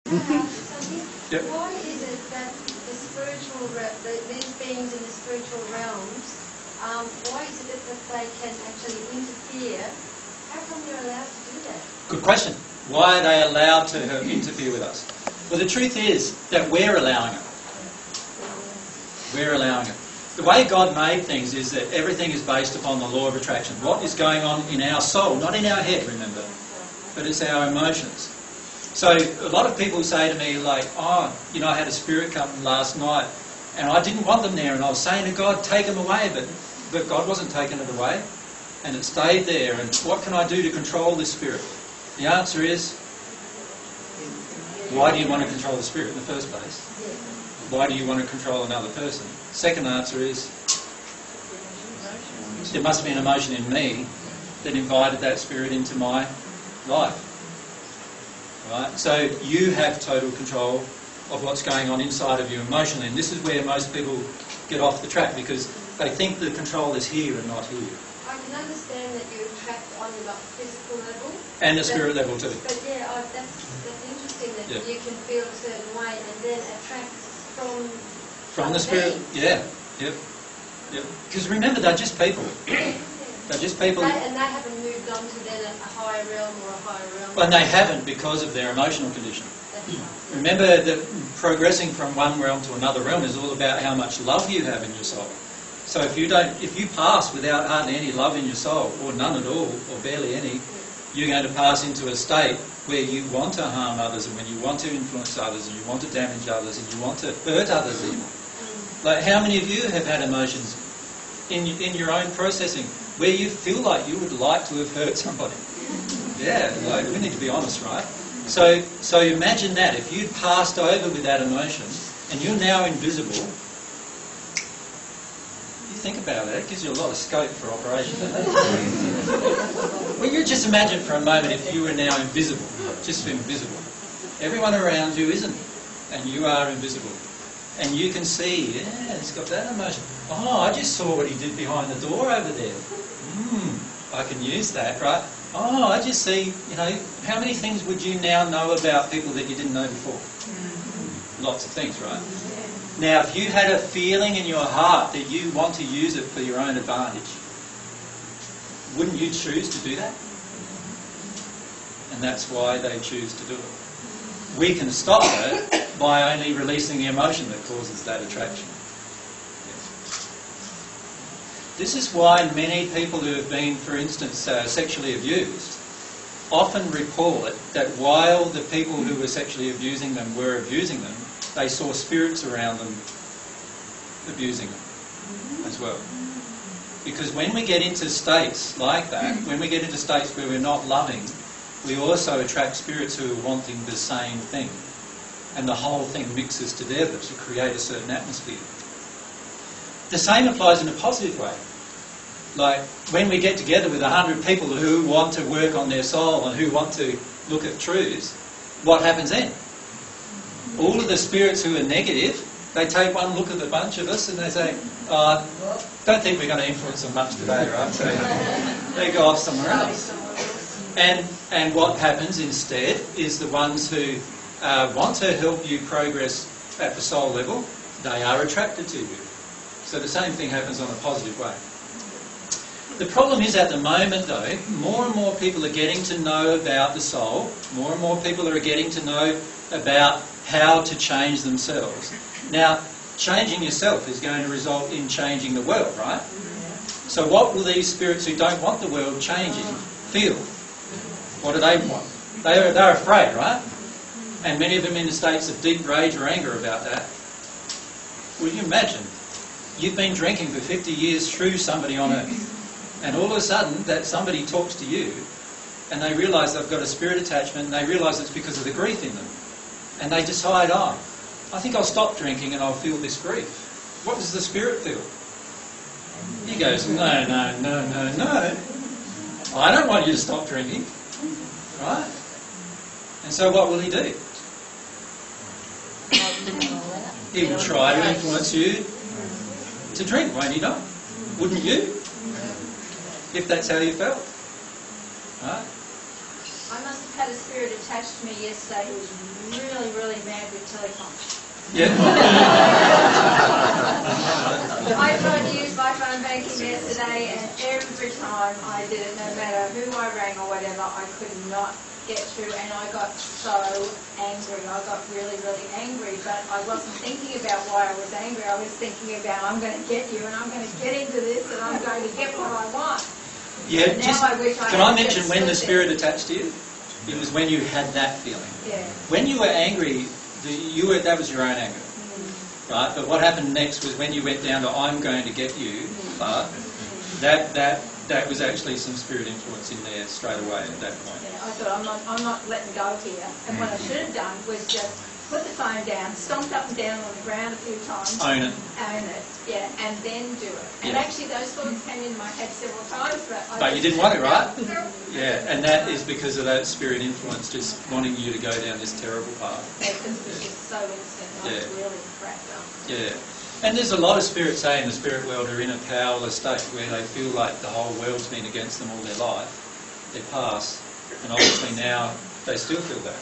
Yep. Why is it that these beings in the spiritual realms, why is it that they can actually interfere? How come they're allowed to do that? Good question. Why are they allowed to interfere with us? Well, the truth is that we're allowing it. We're allowing it. The way God made things is that everything is based upon the law of attraction. What is going on in our soul, not in our head, remember, but it's our emotions. So a lot of people say to me, like, oh, you know, I had a spirit come last night and I didn't want them there, and I was saying to God, take them away, but God wasn't taking it away, and it stayed there. And what can I do to control this spirit? The answer is, why do you want to control the spirit in the first place? Why do you want to control another person? Second answer is, there must be an emotion in me that invited that spirit into my life. Right? So you have total control of what's going on inside of you emotionally, and this is where most people get off the track, because they think the control is here and not here. I can understand that you attract on the physical level. And the spirit level too. But yeah, that's interesting that Yep. you can feel a certain way and then attract From the spirit, yeah, yep. Because remember, they're just people. They're just people. And they haven't moved on to then a higher realm or a higher realm. And they haven't because of their emotional condition. That's right. Remember that progressing from one realm to another realm is all about how much love you have in your soul. So if you pass without hardly any love in your soul, or none at all, or barely any, you're going to pass into a state where you want to harm others, and when you want to influence others, and you want to damage others, and you want to hurt others even. Like, how many of you have had emotions in your own processing where you feel like you would like to have hurt somebody? Yeah, like, we need to be honest, right? So imagine that. If you'd passed over with that emotion and you're now invisible, you think about it, it gives you a lot of scope for operation, doesn't it? Well, you just imagine for a moment if you were now invisible, just invisible. Everyone around you isn't, and you are invisible. And you can see, yeah, he's got that emotion. Oh, I just saw what he did behind the door over there. I can use that, right? Oh, I just see, you know, how many things would you now know about people that you didn't know before? Lots of things, right? Now, if you had a feeling in your heart that you want to use it for your own advantage, wouldn't you choose to do that? And that's why they choose to do it. We can stop it by only releasing the emotion that causes that attraction. This is why many people who have been, for instance, sexually abused, often report that while the people who were sexually abusing them were abusing them, they saw spirits around them abusing them as well. Because when we get into states like that, when we get into states where we're not loving, we also attract spirits who are wanting the same thing. And the whole thing mixes together to create a certain atmosphere. The same applies in a positive way. Like, when we get together with 100 people who want to work on their soul and who want to look at truths, what happens then? All of the spirits who are negative, they take one look at the bunch of us and they say, don't think we're going to influence them much today, right? So they go off somewhere else. And what happens instead is the ones who want to help you progress at the soul level, they are attracted to you. So the same thing happens on a positive way. The problem is, at the moment though, more and more people are getting to know about the soul, more and more people are getting to know about how to change themselves. Now, changing yourself is going to result in changing the world, right? So what will these spirits who don't want the world changing feel? What do they want? They're afraid, right? And many of them in states of deep rage or anger about that. Well, you imagine, you've been drinking for 50 years through somebody on earth, and all of a sudden that somebody talks to you and they realise they've got a spirit attachment, and they realise it's because of the grief in them. And they decide, I think I'll stop drinking and I'll feel this grief. What does the spirit feel? He goes, no. I don't want you to stop drinking. Right? And so what will he do? He will try to influence you to drink, won't he not? Wouldn't you? If that's how you felt. Right? I must have had a spirit attached to me yesterday who was really mad with telecom. Yeah. I tried to use my phone banking yesterday, and every time I did it, no matter who I rang or whatever, I could not get through, and I got so angry. I got really, really angry, but I wasn't thinking about why I was angry. I was thinking about, I'm going to get you, and I'm going to get into this, and I'm going to get what I want. Yeah. And now I wish I Can I had mention just when the stood there. Spirit attached to you? It was when you had that feeling. Yeah. When you were angry, that was your own anger, right? But what happened next was when you went down to "I'm going to get you" part. That was actually some spirit influence in there straight away at that point. Yeah, I thought, I'm not letting go here. And what I should have done was just put the phone down, stomped up and down on the ground a few times. Own it. Own it, yeah, and then do it. And Yeah. actually those thoughts came in my head several times, but But you didn't want it, right? Yeah, and that is because of that spirit influence, just wanting you to go down this terrible path. Because it was just so instant. I was Yeah. really cracked up. Yeah. And there's a lot of spirits, say, in the spirit world are in a powerless state where they feel like the whole world's been against them all their life. They pass, and obviously now they still feel that.